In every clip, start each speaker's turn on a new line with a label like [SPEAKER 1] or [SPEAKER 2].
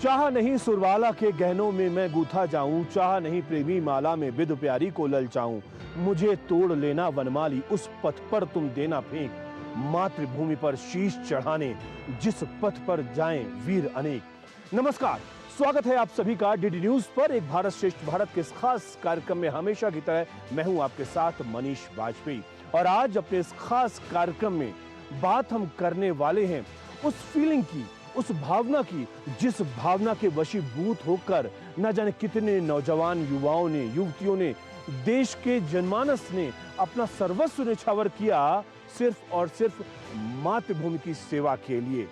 [SPEAKER 1] चाह नहीं सुरवाला के गहनों में मैं गूथा जाऊं, चाह नहीं प्रेमी माला में बिद प्यारी को ललचाऊं। मुझे तोड़ लेना वनमाली, उस पथ पर तुम देना फेंक, मातृभूमि पर शीश चढ़ाने जिस पथ पर जाएं वीर अनेक। नमस्कार, स्वागत है आप सभी का डीडी न्यूज पर एक भारत श्रेष्ठ भारत के इस खास कार्यक्रम में। हमेशा की तरह मैं हूं आपके साथ मनीष वाजपेयी, और आज अपने इस खास कार्यक्रम में बात हम करने वाले हैं उस फीलिंग की, उस भावना की, जिस भावना के वशीभूत होकर न जाने कितने नौजवान युवाओं ने, युवतियों ने, देश के जनमानस ने अपना सर्वस्व न्यौछावर किया सिर्फ और सिर्फ मातृभूमि की सेवा के लिए।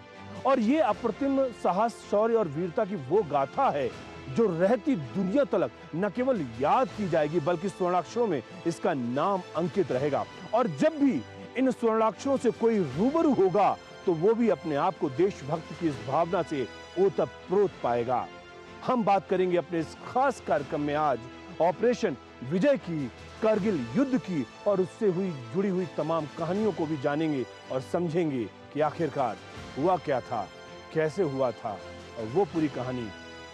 [SPEAKER 1] और ये अप्रतिम साहस, शौर्य और वीरता की वो गाथा है जो रहती दुनिया तलक न केवल याद की जाएगी बल्कि स्वर्णाक्षरों में इसका नाम अंकित रहेगा। और जब भी इन स्वर्णाक्षरों से कोई रूबरू होगा तो वो भी अपने आप को देशभक्त की इस भावना से ओतप्रोत पाएगा। हम बात करेंगे अपने इस खास कार्यक्रम में आज ऑपरेशन विजय की, कारगिल युद्ध की, और उससे जुड़ी हुई तमाम कहानियों को भी जानेंगे और समझेंगे कि आखिरकार हुआ क्या था, कैसे हुआ था, और वो पूरी कहानी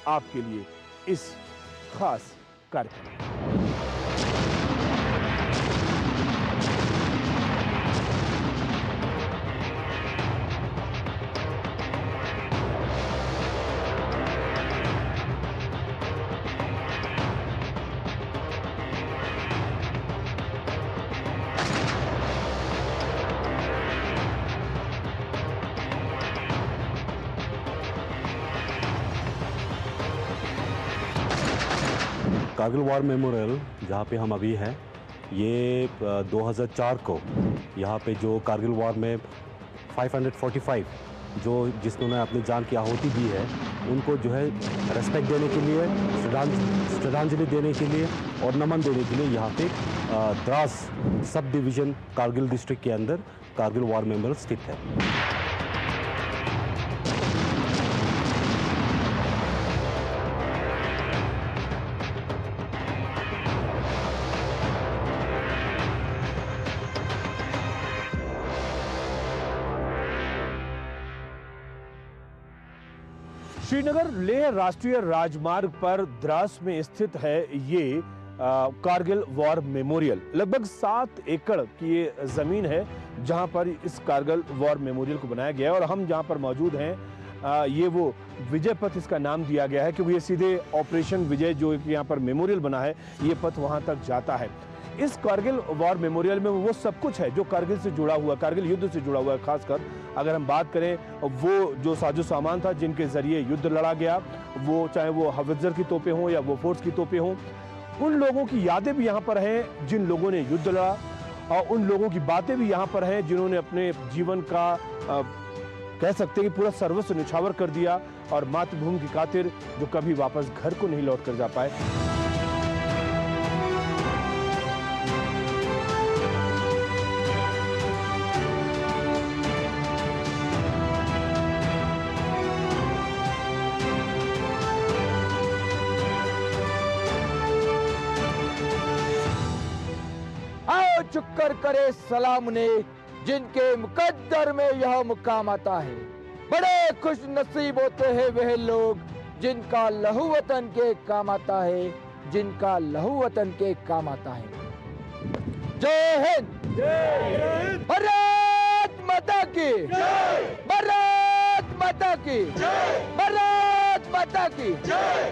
[SPEAKER 1] आपके लिए इस खास कार्यक्रम में।
[SPEAKER 2] कारगिल वॉर मेमोरियल जहाँ पे हम अभी हैं, ये 2004 को यहाँ पे जो कारगिल वॉर में 545 जिन्होंने अपनी जान की आहुति दी है, उनको जो है रेस्पेक्ट देने के लिए, श्रद्धांजलि देने के लिए और नमन देने के लिए यहाँ पे Dras sub division Kargil district के अंदर कारगिल वॉर मेमोरियल स्थित है।
[SPEAKER 1] श्रीनगर लेह राष्ट्रीय राजमार्ग पर द्रास में स्थित है ये कारगिल वॉर मेमोरियल। लगभग 7 एकड़ की ये जमीन है जहां पर इस कारगिल वॉर मेमोरियल को बनाया गया है। और हम जहां पर मौजूद हैं, ये वो विजय पथ इसका नाम दिया गया है क्योंकि ये सीधे ऑपरेशन विजय जो यहाँ पर मेमोरियल बना है, ये पथ वहां तक जाता है। इस कारगिल वॉर मेमोरियल में वो सब कुछ है जो कारगिल से जुड़ा हुआ, कारगिल युद्ध से जुड़ा हुआ है। खासकर अगर हम बात करें, वो जो साजो सामान था जिनके जरिए युद्ध लड़ा गया, वो चाहे वो हवित्जर की तोपें हों या वो फोर्स की तोपें हों, उन लोगों की यादें भी यहाँ पर हैं जिन लोगों ने युद्ध लड़ा, और उन लोगों की बातें भी यहाँ पर हैं जिन्होंने अपने जीवन का कह सकते हैं कि पूरा सर्वस्व न्यौछावर कर दिया और मातृभूमि की खातिर जो कभी वापस घर को नहीं लौट कर जा पाए।
[SPEAKER 3] चुक्कर करे सलाम ने जिनके मुकद्दर में यह मुकाम आता है। बड़े खुश नसीब होते हैं वह लोग जिनका लहू वतन के काम आता है, जिनका लहू वतन के काम आता है। जय हिंद, जय हिंद। भारत माता की जय, भारत माता की जय, भारत माता की जय।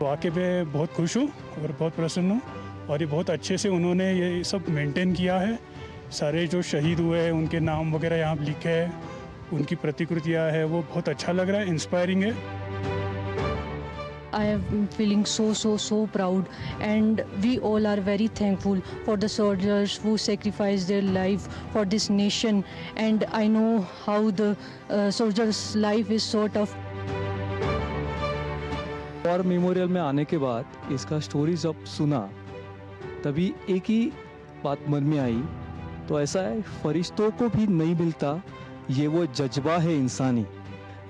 [SPEAKER 4] वाकई में बहुत खुश हूँ और बहुत प्रसन्न हूँ, और ये बहुत अच्छे से उन्होंने ये सब मेंटेन किया है। सारे जो शहीद हुए हैं उनके नाम वगैरह यहाँ लिखे हैं, उनकी प्रतिकृतियाँ है, वो बहुत अच्छा लग रहा है, इंस्पायरिंग है।
[SPEAKER 5] I am feeling so proud, and we all are very thankful for the soldiers who sacrificed their life for this nation, and I know how the soldiers' life is so tough.
[SPEAKER 6] War memorial में आने के बाद इसका story जब सुना तभी एक ही बात मन में आई, तो ऐसा है, फरिश्तों को भी नहीं मिलता ये वो जज्बा है इंसानी,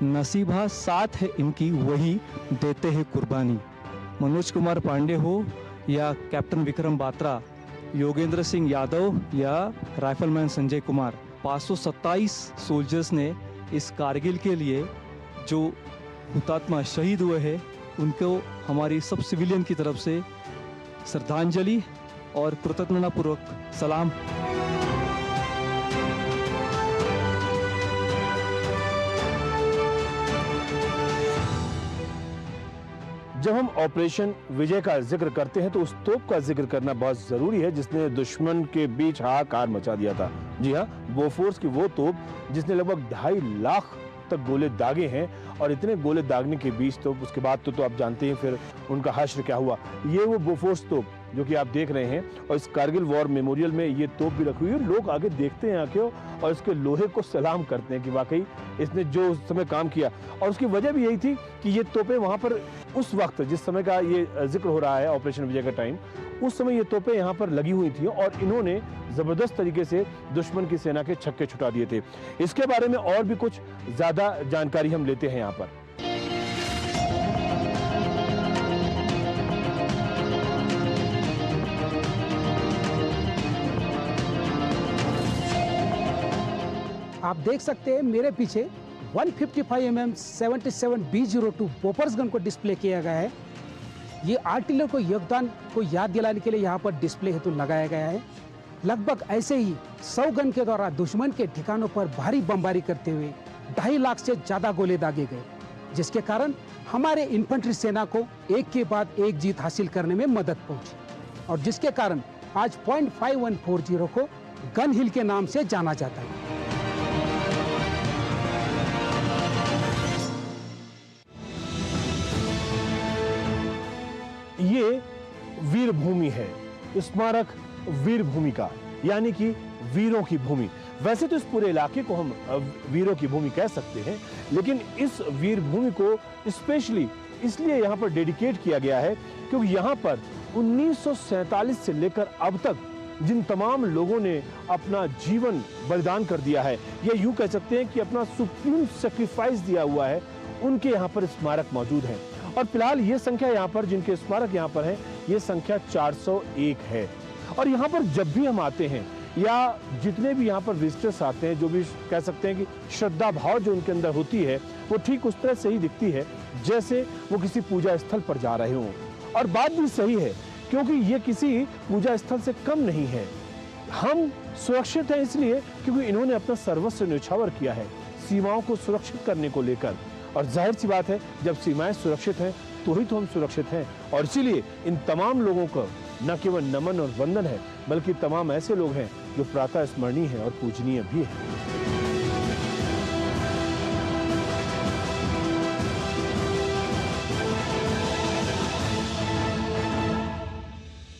[SPEAKER 6] नसीबा साथ है इनकी वही देते हैं कुर्बानी। मनोज कुमार पांडे हो या कैप्टन विक्रम बात्रा, योगेंद्र सिंह यादव या राइफलमैन संजय कुमार, 527 सोल्जर्स ने इस कारगिल के लिए जो हुतात्मा शहीद हुए हैं उनको हमारी सब सिविलियन की तरफ से श्रद्धांजलि और कृतज्ञतापूर्वक सलाम।
[SPEAKER 1] जब हम ऑपरेशन विजय का जिक्र करते हैं तो उस तोप का जिक्र करना बहुत जरूरी है जिसने दुश्मन के बीच हाहाकार मचा दिया था। जी हाँ, बोफोर्स की वो तोप जिसने लगभग 2.5 लाख तक गोले दागे हैं, और इतने गोले दागने के बीच तो उसके बाद तो आप जानते हैं फिर उनका हश्र क्या हुआ। ये वो बोफोर्स तोप जो कि आप देख रहे हैं, और इस कारगिल वॉर मेमोरियल में ये तोप भी रखी हुई है। लोग आगे देखते हैं आके और इसके लोहे को सलाम करते हैं कि वाकई इसने जो उस समय काम किया। और उसकी वजह भी यही थी कि ये तोपें वहां पर उस वक्त जिस समय का ये जिक्र हो रहा है ऑपरेशन विजय का टाइम, उस समय ये तोपें यहाँ पर लगी हुई थी और इन्होंने जबरदस्त तरीके से दुश्मन की सेना के छक्के छुटा दिए थे। इसके बारे में और भी कुछ ज्यादा जानकारी हम लेते हैं यहाँ पर।
[SPEAKER 7] आप देख सकते हैं मेरे पीछे 155 mm 77 B02 बोफोर्स गन को डिस्प्ले किया गया है। ये आर्टिलर को योगदान को याद दिलाने के लिए यहाँ पर डिस्प्ले हेतु लगाया गया है। लगभग ऐसे ही 100 गन के द्वारा दुश्मन के ठिकानों पर भारी बमबारी करते हुए 2.5 लाख से ज़्यादा गोले दागे गए, जिसके कारण हमारे इन्फेंट्री सेना को एक के बाद एक जीत हासिल करने में मदद पहुंची, और जिसके कारण आज .5140 को गन हिल के नाम से जाना जाता है।
[SPEAKER 1] ये वीर भूमि है, स्मारक वीर भूमि का, यानी कि वीरों की भूमि। वैसे तो इस पूरे इलाके को हम वीरों की भूमि कह सकते हैं, लेकिन इस वीर भूमि को स्पेशली इसलिए यहाँ पर डेडिकेट किया गया है क्योंकि यहाँ पर 1947 से लेकर अब तक जिन तमाम लोगों ने अपना जीवन बलिदान कर दिया है, या यूं कह सकते हैं कि अपना सुप्रीम सेक्रीफाइस दिया हुआ है, उनके यहाँ पर स्मारक मौजूद हैं। और फिलहाल ये संख्या यहाँ पर जिनके स्मारक यहाँ पर है, ये संख्या 401 है। और यहाँ पर जब भी हम आते हैं या जितने भी यहाँ पर विजिटर्स आते हैं, जो भी कह सकते हैं कि श्रद्धा भाव जो उनके अंदर होती है वो ठीक उस तरह से ही दिखती है जैसे वो किसी पूजा स्थल पर जा रहे हों। और बात भी सही है क्योंकि ये किसी पूजा स्थल से कम नहीं है। हम सुरक्षित हैं इसलिए क्योंकि इन्होंने अपना सर्वस्व न्यौछावर किया है सीमाओं को सुरक्षित करने को लेकर। और जाहिर सी बात है, जब सीमाएं सुरक्षित हैं तो ही तो हम सुरक्षित हैं। और इसीलिए इन तमाम लोगों को न केवल नमन और वंदन है, बल्कि तमाम ऐसे लोग हैं जो प्रातः स्मरणीय हैं और पूजनीय भी हैं।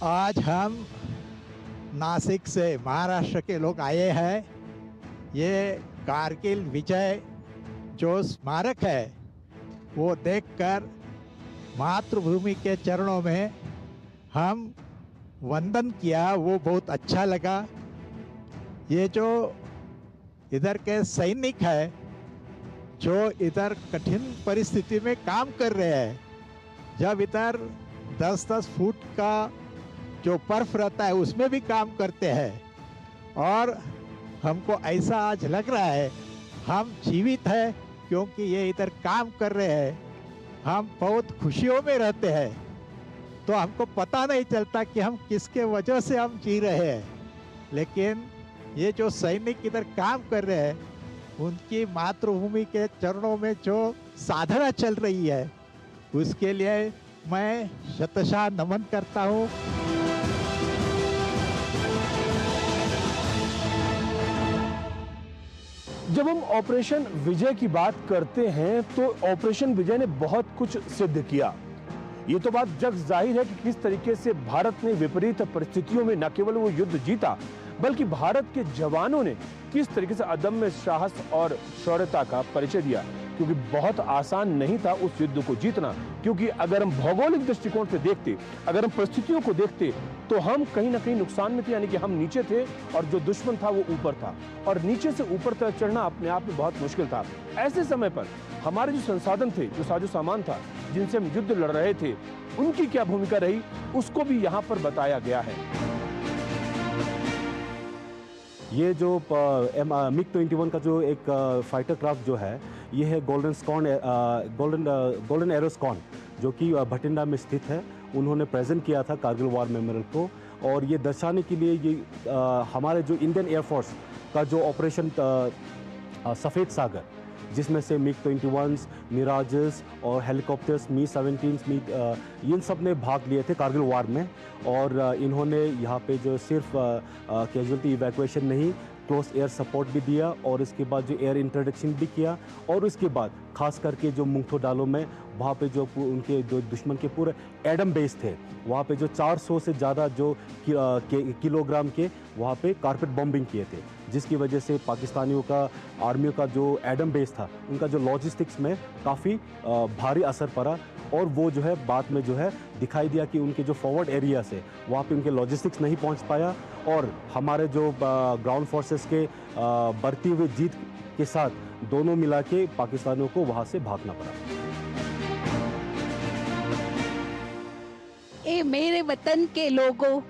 [SPEAKER 8] आज हम नासिक से महाराष्ट्र के लोग आए हैं। ये कारगिल विजय जो स्मारक है वो देखकर मातृभूमि के चरणों में हम वंदन किया, वो बहुत अच्छा लगा। ये जो इधर के सैनिक है जो इधर कठिन परिस्थिति में काम कर रहे हैं, जब इधर 10-10 फुट का जो बर्फ रहता है उसमें भी काम करते हैं, और हमको ऐसा आज लग रहा है हम जीवित हैं क्योंकि ये इधर काम कर रहे हैं। हम बहुत खुशियों में रहते हैं, तो हमको पता नहीं चलता कि हम किसके वजह से हम जी रहे हैं। लेकिन ये जो सैनिक इधर काम कर रहे हैं, उनकी मातृभूमि के चरणों में जो साधना चल रही है, उसके लिए मैं शतशः नमन करता हूँ।
[SPEAKER 1] जब हम ऑपरेशन विजय की बात करते हैं तो ऑपरेशन विजय ने बहुत कुछ सिद्ध किया। ये तो बात जग जाहिर है कि किस तरीके से भारत ने विपरीत परिस्थितियों में न केवल वो युद्ध जीता, बल्कि भारत के जवानों ने किस तरीके से अदम्य साहस और शौर्यता का परिचय दिया, क्योंकि बहुत आसान नहीं था उस युद्ध को जीतना। क्योंकि अगर हम भौगोलिक दृष्टिकोण से देखते, अगर हम परिस्थितियों को देखते, तो हम कहीं ना कहीं नुकसान में थे, यानी कि हम नीचे थे और जो दुश्मन था वो ऊपर था, और नीचे से ऊपर तक चढ़ना अपने आप में बहुत मुश्किल था। ऐसे समय पर हमारे जो संसाधन थे, जो साजो सामान था, जिनसे हम युद्ध लड़ रहे थे, उनकी क्या भूमिका रही, उसको भी यहाँ पर बताया गया है।
[SPEAKER 2] ये जो MiG-21 का जो एक फाइटर क्राफ्ट जो है, ये है गोल्डन एरो स्कॉन, जो कि भटिंडा में स्थित है। उन्होंने प्रेजेंट किया था कारगिल वॉर मेमोरियल को, और ये दर्शाने के लिए ये हमारे जो इंडियन एयरफोर्स का जो ऑपरेशन सफ़ेद सागर, जिसमें से MiG-21, मिराजेस और हेलीकॉप्टर्स Mi-17, इन सब ने भाग लिए थे कारगिल वार में। और इन्होंने यहाँ पे जो सिर्फ कैजुअलिटी इवैक्यूएशन नहीं, क्लोज एयर सपोर्ट भी दिया, और इसके बाद जो एयर इंटरडिक्शन भी किया। और उसके बाद खास करके जो मुंगथो डालो में, वहाँ पे जो उनके जो दुश्मन के पूरे एडम बेस थे, वहाँ पे जो 400 से ज़्यादा जो किलोग्राम के वहाँ पे कारपेट बॉम्बिंग किए थे, जिसकी वजह से पाकिस्तानियों का, आर्मियों का जो एडम बेस था, उनका जो लॉजिस्टिक्स में काफ़ी भारी असर पड़ा। और वो जो है बाद में जो है दिखाई दिया कि उनके जो फॉरवर्ड एरिया से वहाँ पे उनके लॉजिस्टिक्स नहीं पहुँच पाया, और हमारे जो ग्राउंड फोर्सेस के बढ़ती हुई जीत के साथ दोनों मिला के पाकिस्तानियों को वहाँ से भागना पड़ा।
[SPEAKER 9] ए मेरे वतन के लोगों,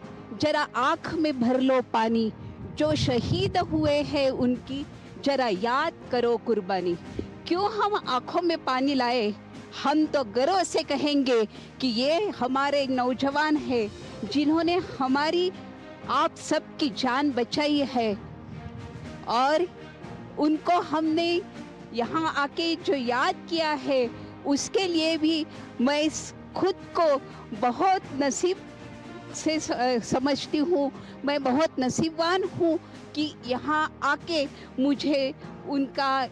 [SPEAKER 9] जरा आँख में भर लो पानी, जो शहीद हुए हैं उनकी जरा याद करो कुर्बानी। क्यों हम आँखों में पानी लाए? हम तो गर्व से कहेंगे कि ये हमारे नौजवान हैं, जिन्होंने हमारी आप सबकी जान बचाई है, और उनको हमने यहाँ आके जो याद किया है, उसके लिए भी मैं खुद को बहुत नसीब से समझती हूँ। मैं बहुत नसीबवान हूँ कि यहाँ आके मुझे उनका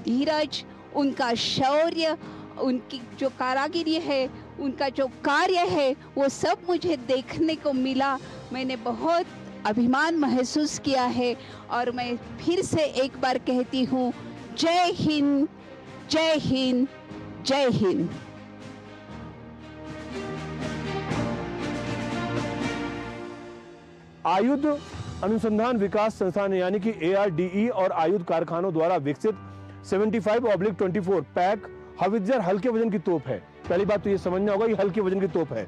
[SPEAKER 9] धीरज, उनका शौर्य, उनकी जो कारागिरी है, उनका जो कार्य है, वो सब मुझे देखने को मिला। मैंने बहुत अभिमान महसूस किया है, और मैं फिर से एक बार कहती हूँ, जय हिंद, जय हिंद, जय हिंद।
[SPEAKER 1] आयुध अनुसंधान विकास संस्थान यानी कि ARDE और आयुध कारखानों द्वारा विकसित 75/24 पैक हवित्जर हल्के वजन की तोप है। पहली बात तो ये समझना होगा, ये हल्के वजन की तोप है,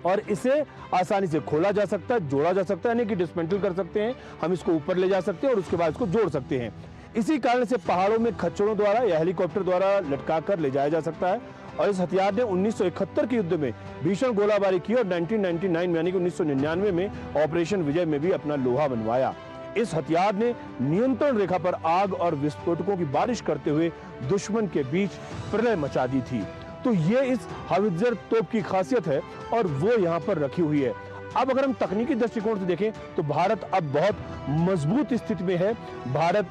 [SPEAKER 1] और इसे आसानी से खोला जा सकता है, जोड़ा जा सकता है, यानी कि डिसमेंटल कर सकते हैं, हम इसको ऊपर ले जा सकते हैं और उसके बाद इसको जोड़ सकते हैं। इसी कारण से पहाड़ों में खच्चरों द्वारा या हेलीकॉप्टर द्वारा लटका कर ले जाया जा सकता है। और इस हथियार ने 1971 के युद्ध में भीषण गोलाबारी की, और 1999 यानी कि 1999 में ऑपरेशन विजय में भी अपना लोहा बनवाया। इस हथियार ने नियंत्रण रेखा पर आग और विस्फोटकों की बारिश करते हुए दुश्मन के बीच प्रलय मचा दी थी। तो ये इस हवित्जर तोप की खासियत है, और वो यहाँ पर रखी हुई है। अब अगर हम तकनीकी दृष्टिकोण से देखें तो भारत अब बहुत मजबूत स्थिति में है। भारत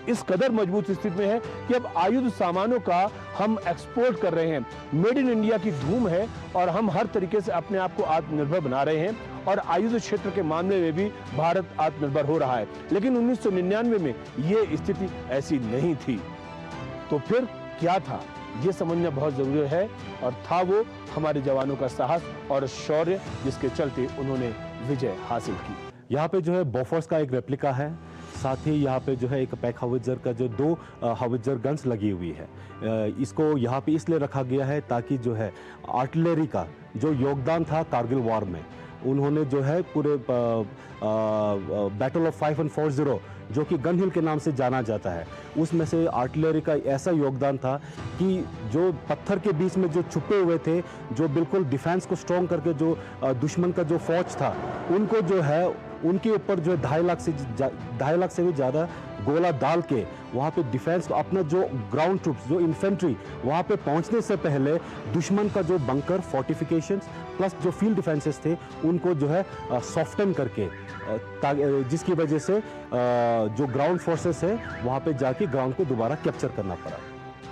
[SPEAKER 1] इस कदर मजबूत स्थिति में है कि अब आयुध सामानों का हम एक्सपोर्ट कर रहे हैं। मेड इन इंडिया की धूम है, और हम हर तरीके से अपने आप को आत्मनिर्भर बना रहे हैं, और आयुध क्षेत्र के मामले में भी भारत आत्मनिर्भर हो रहा है। लेकिन 1999 में ये स्थिति ऐसी नहीं थी। तो फिर क्या था, ये समझना बहुत जरूरी है, और था वो हमारे जवानों का साहस और शौर्य, जिसके चलते उन्होंने विजय हासिल की।
[SPEAKER 2] यहाँ पे जो है बोफोर्स का एक रेप्लिका है, साथ ही यहाँ पे जो है एक पैक हवित्जर का जो 2 हवित्जर गन्स लगी हुई है। इसको यहाँ पे इसलिए रखा गया है ताकि जो है आर्टिलरी का जो योगदान था कारगिल वॉर में, उन्होंने जो है पूरे बैटल ऑफ 5140 जो कि गन हिल के नाम से जाना जाता है, उसमें से आर्टिलरी का ऐसा योगदान था कि जो पत्थर के बीच में जो छुपे हुए थे, जो बिल्कुल डिफेंस को स्ट्रॉन्ग करके जो दुश्मन का जो फौज था, उनको जो है उनके ऊपर जो 2.5 लाख से भी ज़्यादा गोला डाल के वहाँ पे डिफेंस, अपना जो ग्राउंड ट्रूप्स, जो इन्फेंट्री, वहाँ पे पहुँचने से पहले दुश्मन का जो बंकर, फोर्टिफिकेशंस प्लस जो फील्ड डिफेंसेस थे, उनको जो है सॉफ्टन करके, जिसकी वजह से जो ग्राउंड फोर्सेस है वहाँ पे जाके ग्राउंड को दोबारा कैप्चर करना पड़ा।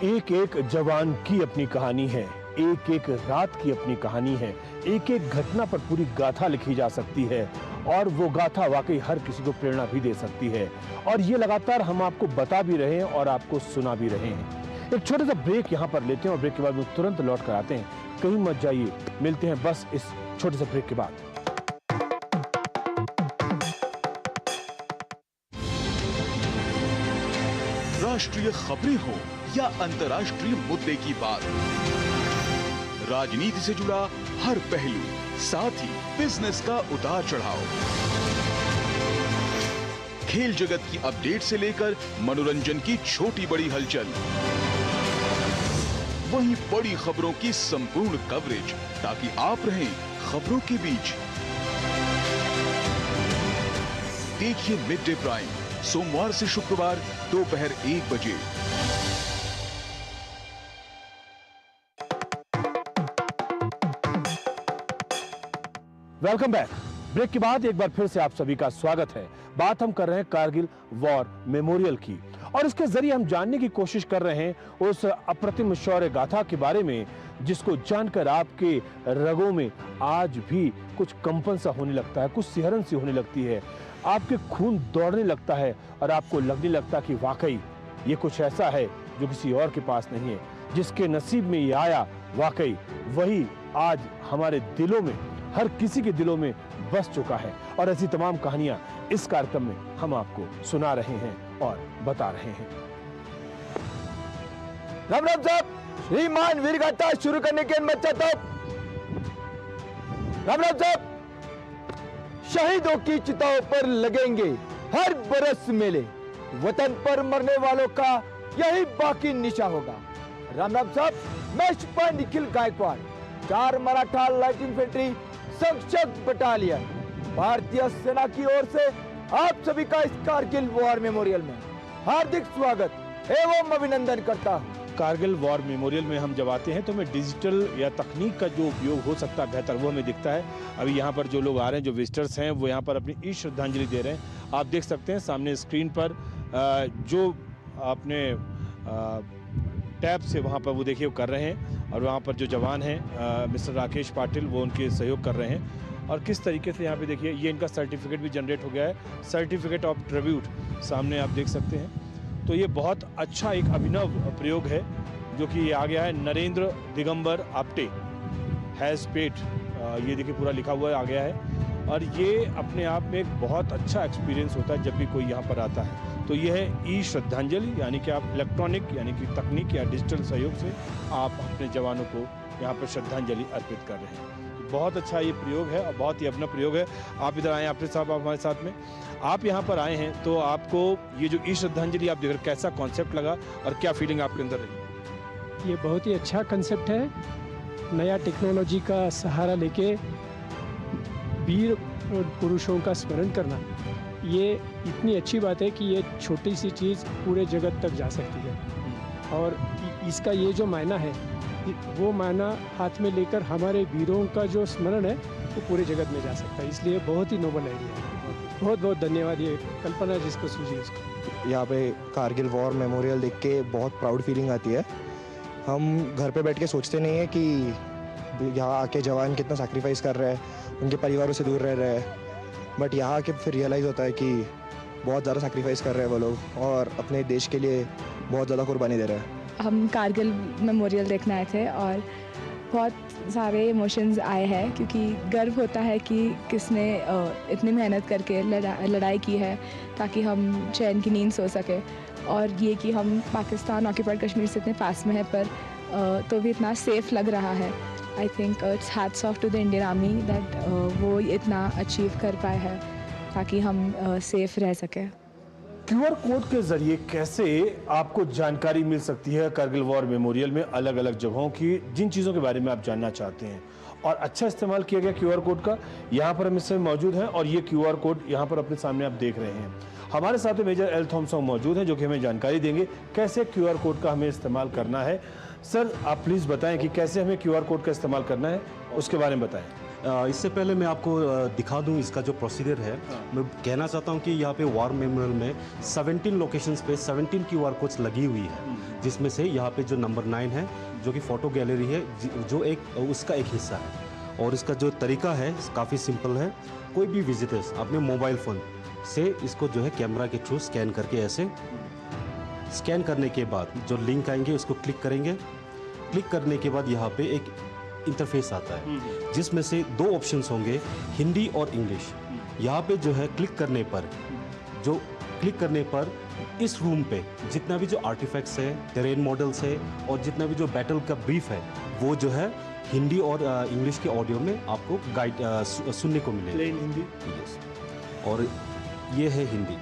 [SPEAKER 1] एक एक जवान की अपनी कहानी है, एक एक रात की अपनी कहानी है, एक एक घटना पर पूरी गाथा लिखी जा सकती है, और वो गाथा वाकई हर किसी को प्रेरणा भी दे सकती है। और ये लगातार हम आपको बता भी रहे हैं और आपको सुना भी रहे हैं। एक छोटा सा ब्रेक यहाँ पर लेते हैं, और ब्रेक के बाद वो तुरंत लौट कर आते हैं। कहीं मत जाइए, मिलते हैं बस इस छोटे से ब्रेक के बाद।
[SPEAKER 10] राष्ट्रीय खबरें हो या अंतर्राष्ट्रीय मुद्दे की बात, राजनीति से जुड़ा हर पहलू, साथ ही बिजनेस का उतार चढ़ाव, खेल जगत की अपडेट से लेकर मनोरंजन की छोटी बड़ी हलचल, वहीं बड़ी खबरों की संपूर्ण कवरेज, ताकि आप रहें खबरों के बीच। देखिए मिड डे प्राइम सोमवार से शुक्रवार दोपहर 1 बजे।
[SPEAKER 1] Welcome back. ब्रेक के बाद एक बार फिर से आप सभी का स्वागत है। बात हम कर रहे हैं कारगिल वॉर मेमोरियल की, और इसके जरिए हम जानने की कोशिश कर रहे हैं उस अप्रतिम शौर्य गाथा के बारे में, जिसको जानकर आपके रगों में आज भी कुछ कंपन सा होने लगता है, कुछ सिहरन सी होने लगती है, आपके खून दौड़ने लगता है और आपको लगने लगता कि वाकई ये कुछ ऐसा है जो किसी और के पास नहीं है। जिसके नसीब में ये आया, वाकई वही आज हमारे दिलों में, हर किसी के दिलों में बस चुका है। और ऐसी तमाम कहानियां इस कार्यक्रम में हम आपको सुना रहे हैं और बता रहे हैं।
[SPEAKER 3] राम राम साहब, श्रीमान वीर गाथा शुरू करने की अनुमति चाहता हूं। राम राम साहब, शहीदों की चिताओं पर लगेंगे हर बरस मेले, वतन पर मरने वालों का यही बाकी निशा होगा। राम राम साहब, मैं सिपाही निखिल गायकवाड़, 4 मराठा लाइट इन्फेंट्री संरक्षक बटालियन, भारतीय सेना की ओर से आप सभी का इस कारगिल वॉर मेमोरियल में हार्दिक स्वागत एवं अभिनंदन करता हूँ।
[SPEAKER 1] कारगिल वॉर मेमोरियल में हम जब आते हैं तो हमें डिजिटल या तकनीक का जो उपयोग हो सकता है बेहतर, वो हमें दिखता है। अभी यहाँ पर जो लोग आ रहे हैं, जो विजिटर्स हैं, वो यहाँ पर अपनी ई श्रद्धांजलि दे रहे हैं। आप देख सकते हैं सामने स्क्रीन पर जो आपने टैब से वहाँ पर वो देखिए वो कर रहे हैं, और वहाँ पर जो जवान हैं मिस्टर राकेश पाटिल, वो उनके सहयोग कर रहे हैं। और किस तरीके से यहाँ पे देखिए ये इनका सर्टिफिकेट भी जनरेट हो गया है, सर्टिफिकेट ऑफ ट्रिब्यूट सामने आप देख सकते हैं। तो ये बहुत अच्छा एक अभिनव प्रयोग है जो कि आ गया है। नरेंद्र दिगंबर आप्टे हैज़ पेड, ये देखिए पूरा लिखा हुआ आ गया है। और ये अपने आप में एक बहुत अच्छा एक्सपीरियंस होता है जब भी कोई यहाँ पर आता है। तो ये है ई श्रद्धांजलि, यानी कि आप इलेक्ट्रॉनिक यानी कि तकनीक या डिजिटल सहयोग से आप अपने जवानों को यहाँ पर श्रद्धांजलि अर्पित कर रहे हैं। बहुत अच्छा ये प्रयोग है और बहुत ही अपना प्रयोग है। आप इधर आए आपके साहब, आप हमारे साथ में, आप यहाँ पर आए हैं तो आपको ये जो ई श्रद्धांजलि आप देख रहे, कैसा कॉन्सेप्ट लगा और क्या फीलिंग आपके अंदर रही?
[SPEAKER 11] ये बहुत ही अच्छा कंसेप्ट है। नया टेक्नोलॉजी का सहारा लेके वीर पुरुषों का स्मरण करना, ये इतनी अच्छी बात है कि ये छोटी सी चीज़ पूरे जगत तक जा सकती है। और इसका ये जो मायना है, वो मायना हाथ में लेकर हमारे वीरों का जो स्मरण है वो पूरे जगत में जा सकता है। इसलिए बहुत ही नोबल आइडिया है। बहुत बहुत धन्यवाद ये कल्पना जिसको सूझी उसको।
[SPEAKER 12] यहाँ पे कारगिल वॉर मेमोरियल देख के बहुत प्राउड फीलिंग आती है। हम घर पे बैठ के सोचते नहीं है कि यहाँ आके जवान कितना सैक्रिफाइस कर रहे हैं, उनके परिवारों से दूर रह रहे हैं, बट यहाँ आके फिर रियलाइज़ होता है कि बहुत ज़्यादा सैक्रिफाइस कर रहे हैं वो लोग और अपने देश के लिए बहुत ज़्यादा कुर्बानी दे रहे हैं।
[SPEAKER 13] हम कारगिल मेमोरियल देखने आए थे और बहुत सारे इमोशंस आए हैं, क्योंकि गर्व होता है कि किसने इतनी मेहनत करके लड़ाई की है ताकि हम चैन की नींद सो सके, और ये कि हम पाकिस्तान ऑक्यूपाइड कश्मीर से इतने पास में है पर तो भी इतना सेफ लग रहा है। I think it's hats off to the Indian army that वो इतना अचीव कर पाए हैं ताकि हम सेफ रह सकें।
[SPEAKER 1] QR कोड के जरिए कैसे आपको जानकारी मिल सकती है कारगिल वॉर मेमोरियल में अलग अलग जगहों की, जिन चीज़ों के बारे में आप जानना चाहते हैं, और अच्छा इस्तेमाल किया गया QR कोड का। यहाँ पर हम इस समय मौजूद हैं और ये QR कोड यहाँ पर अपने सामने आप देख रहे हैं। हमारे साथ में मेजर एल थॉमसन मौजूद हैं जो कि हमें जानकारी देंगे कैसे QR कोड का हमें इस्तेमाल करना है। सर, आप प्लीज़ बताएं कि कैसे हमें QR कोड का इस्तेमाल करना है, उसके बारे में बताएं।
[SPEAKER 2] इससे पहले मैं आपको दिखा दूं इसका जो प्रोसीजर है। मैं कहना चाहता हूं कि यहाँ पे वॉर मेमोरियल में 17 लोकेशंस पे 17 QR कोड्स लगी हुई है, जिसमें से यहाँ पे जो नंबर 9 है जो कि फ़ोटो गैलरी है, जो एक उसका एक हिस्सा है। और इसका जो तरीका है काफ़ी सिंपल है। कोई भी विजिटर्स अपने मोबाइल फ़ोन से इसको जो है कैमरा के थ्रू स्कैन करके, ऐसे स्कैन करने के बाद जो लिंक आएंगे उसको क्लिक करेंगे। क्लिक करने के बाद यहाँ पे एक इंटरफेस आता है जिसमें से 2 ऑप्शंस होंगे, हिंदी और इंग्लिश। यहाँ पे जो है क्लिक करने पर इस रूम पे जितना भी जो आर्टिफैक्ट्स है, टेरेन मॉडल्स है और जितना भी जो बैटल का ब्रीफ है, वो जो है हिंदी और इंग्लिश के ऑडियो में आपको गाइड सुनने को मिलेगा।
[SPEAKER 1] प्लेन हिंदी।
[SPEAKER 2] यस, और ये है हिंदी।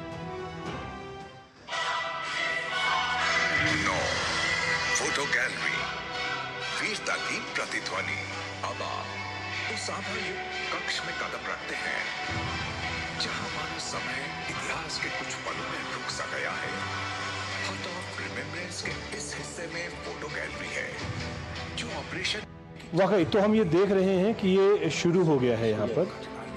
[SPEAKER 14] फोटो गैलरी, वीरता की प्रतिध्वनि। अब आप उस आभायुक्त कक्ष में कदम रखते हैं जहां मानो समय इतिहास के कुछ पलों में रुक सा गया है। हट ऑफ रिमेम्बरेंस के इस हिस्से में फोटो गैलरी है जो ऑपरेशन
[SPEAKER 1] वाकई तो हम ये देख रहे हैं कि ये शुरू हो गया है यहाँ पर।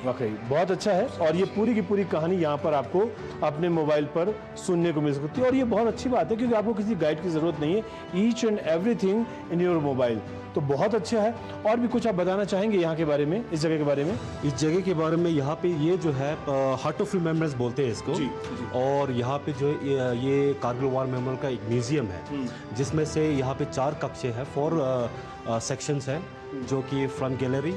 [SPEAKER 1] वाकई बहुत अच्छा है और ये पूरी की पूरी कहानी यहाँ पर आपको अपने मोबाइल पर सुनने को मिल सकती है और ये बहुत अच्छी बात है क्योंकि आपको किसी गाइड की ज़रूरत नहीं है। Each and everything in your mobile, तो बहुत अच्छा है। और भी कुछ आप बताना चाहेंगे यहाँ के बारे में, इस जगह के बारे में?
[SPEAKER 2] इस जगह के बारे में यहाँ पे ये जो है हार्ट ऑफ रिमेम्बरेंस बोलते हैं इसको।
[SPEAKER 1] जी।
[SPEAKER 2] और यहाँ पे जो ये कारगिल वॉर मेमोरियल का एक म्यूजियम है जिसमें से यहाँ पे 4 कक्षे हैं, 4 सेक्शंस हैं, जो कि फ्रंट गैलरी,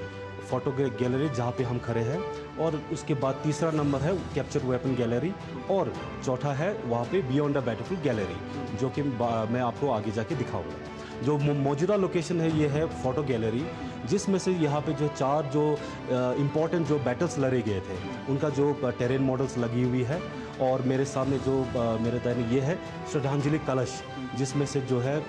[SPEAKER 2] फोटो गैलरी जहाँ पे हम खड़े हैं, और उसके बाद तीसरा नंबर है कैप्चर वेपन गैलरी, और चौथा है वहाँ पे बियॉन्ड द बैटलफील्ड गैलरी, जो कि मैं आपको आगे जाके दिखाऊंगा। जो मौजूदा लोकेशन है ये है फोटो गैलरी, जिसमें से यहाँ पे जो 4 जो इम्पोर्टेंट जो बैटल्स लड़े गए थे उनका जो टेरेन मॉडल्स लगी हुई है। और मेरे सामने जो मेरे दाहिने ये है श्रद्धांजलि कलश, जिसमें से जो है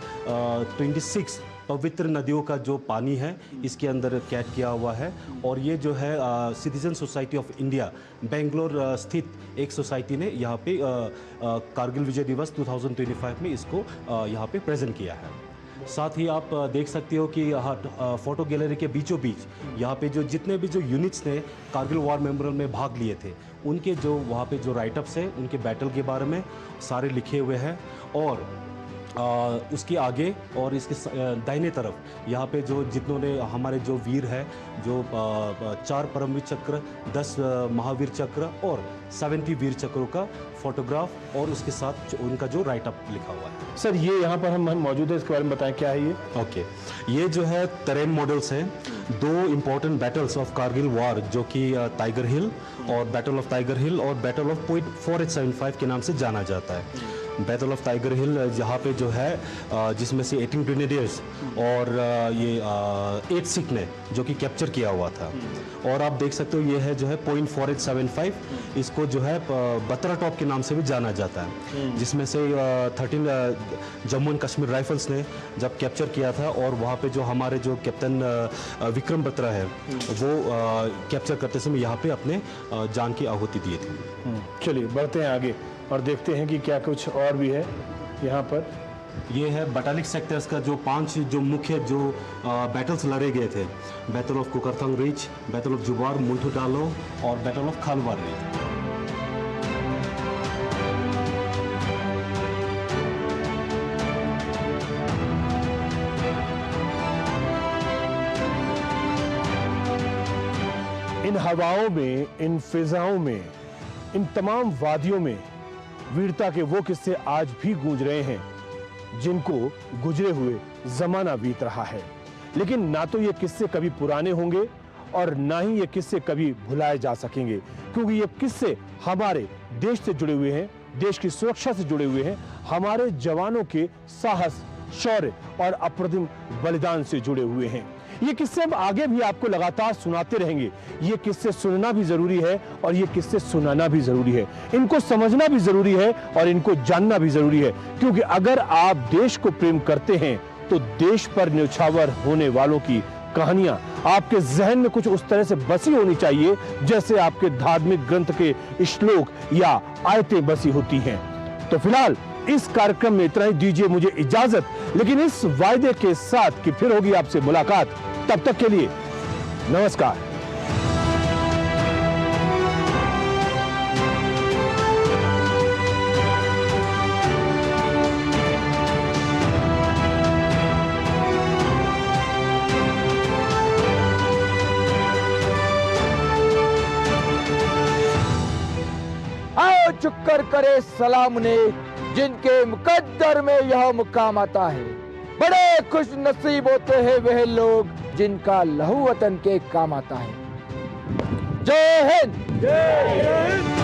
[SPEAKER 2] 26 पवित्र नदियों का जो पानी है इसके अंदर कैद किया हुआ है। और ये जो है citizen society of India Bangalore स्थित एक सोसाइटी ने यहाँ पे कारगिल विजय दिवस 2025 में इसको यहाँ पे प्रेजेंट किया है। साथ ही आप देख सकते हो कि फोटो गैलरी के बीचों बीच यहाँ पे जो जितने भी जो यूनिट्स ने कारगिल वॉर मेमोरियल में भाग लिए थे उनके जो वहाँ पे जो राइटअप्स हैं उनके बैटल के बारे में सारे लिखे हुए हैं। और उसके आगे और इसके दाहिने तरफ यहाँ पे जो जितनों ने हमारे जो वीर है, जो 4 परमवीर चक्र, 10 महावीर चक्र और 70 वीर चक्रों का फोटोग्राफ और उसके साथ उनका जो राइटअप लिखा हुआ है।
[SPEAKER 1] सर ये यहाँ पर हम मौजूद है, इसके बारे में बताएं क्या है ये?
[SPEAKER 2] ओके, ये जो है टेरेन मॉडल्स हैं 2 important battles of Kargil war, जो कि टाइगर हिल और बैटल ऑफ टाइगर हिल और बैटल ऑफ पॉइंट 4875 के नाम से जाना जाता है। बैटल ऑफ टाइगर हिल जहाँ पे जो है जिसमें से 18 ग्रेनेडियर्स और ये 8 सिख ने जो कि कैप्चर किया हुआ था। और आप देख सकते हो ये है जो है पॉइंट 4875, इसको जो है बत्रा टॉप के नाम से भी जाना जाता है, जिसमें से 13 जम्मू एंड कश्मीर राइफल्स ने जब कैप्चर किया था और वहाँ पे जो हमारे जो कैप्टन विक्रम बत्रा है वो कैप्चर करते समय यहाँ पे अपने जान की आहुति दिए थे।
[SPEAKER 1] चलिए बढ़ते हैं आगे और देखते हैं कि क्या कुछ और भी है यहाँ पर।
[SPEAKER 2] ये है बटालिक सेक्टर्स का जो 5 जो मुख्य जो बैटल्स लड़े गए थे, battle of Kukarthang ridge, battle of Jubar मुल्टू डालो और बैटल ऑफ खालवार रिच।
[SPEAKER 1] इन हवाओं में, इन फिजाओं में, इन तमाम वादियों में वीरता के वो किस्से आज भी गूंज रहे हैं जिनको गुजरे हुए जमाना बीत रहा है। लेकिन ना तो ये किस्से कभी पुराने होंगे और ना ही ये किस्से कभी भुलाए जा सकेंगे, क्योंकि ये किस्से हमारे देश से जुड़े हुए हैं, देश की सुरक्षा से जुड़े हुए हैं, हमारे जवानों के साहस, शौर्य और अप्रतिम बलिदान से जुड़े हुए हैं। ये किस्से हम आगे भी आपको लगातार सुनाते रहेंगे। ये किस्से सुनना भी जरूरी है और ये किस्से सुनाना भी जरूरी है, इनको समझना भी जरूरी है और इनको जानना भी जरूरी है, क्योंकि अगर आप देश को प्रेम करते हैं तो देश पर न्यौछावर होने वालों की कहानियां आपके जहन में कुछ उस तरह से बसी होनी चाहिए जैसे आपके धार्मिक ग्रंथ के श्लोक या आयतें बसी होती हैं। तो फिलहाल इस कार्यक्रम में इतना ही, दीजिए मुझे इजाजत, लेकिन इस वायदे के साथ कि फिर होगी आपसे मुलाकात। तब तक के लिए नमस्कार।
[SPEAKER 3] आओ चुक्कर करे सलाम ने जिनके मुकद्दर में यह मुकाम आता है। बड़े खुश नसीब होते हैं वह लोग जिनका लहू वतन के काम आता है। जय हिंद।